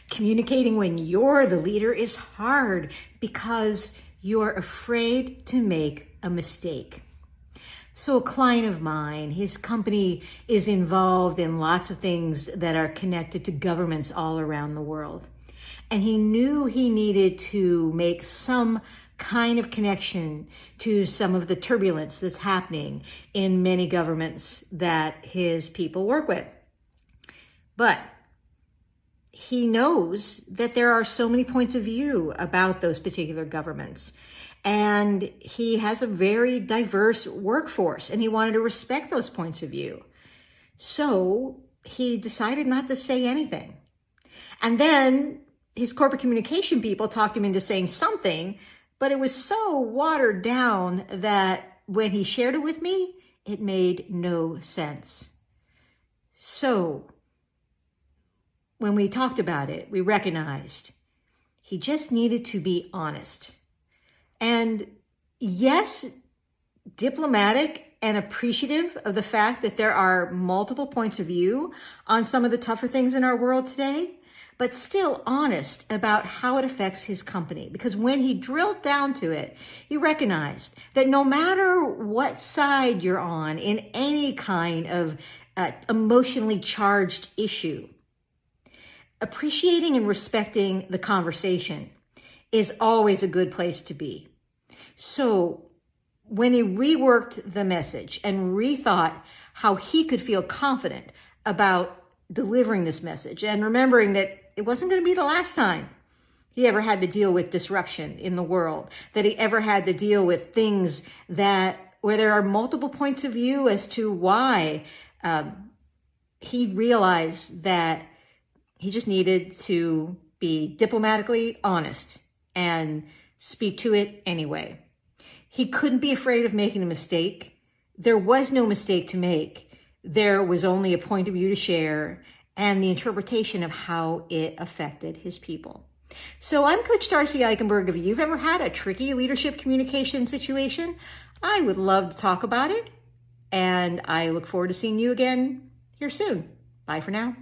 Communicating when you're the leader is hard because you're afraid to make a mistake. So a client of mine, his company is involved in lots of things that are connected to governments all around the world. And he knew he needed to make some kind of connection to some of the turbulence that's happening in many governments that his people work with. But he knows that there are so many points of view about those particular governments. And he has a very diverse workforce, and he wanted to respect those points of view. So he decided not to say anything. And then his corporate communication people talked him into saying something, but it was so watered down that when he shared it with me, it made no sense. So when we talked about it, we recognized he just needed to be honest. And yes, diplomatic and appreciative of the fact that there are multiple points of view on some of the tougher things in our world today, but still honest about how it affects his company. Because when he drilled down to it, he recognized that no matter what side you're on in any kind of emotionally charged issue, appreciating and respecting the conversation is always a good place to be. So when he reworked the message and rethought how he could feel confident about delivering this message, and remembering that it wasn't going to be the last time he ever had to deal with disruption in the world, that he ever had to deal with things where there are multiple points of view as to why, he realized that he just needed to be diplomatically honest and speak to it anyway. He couldn't be afraid of making a mistake. There was no mistake to make. There was only a point of view to share and the interpretation of how it affected his people. So I'm Coach Darcy Eikenberg. If you've ever had a tricky leadership communication situation, I would love to talk about it. And I look forward to seeing you again here soon. Bye for now.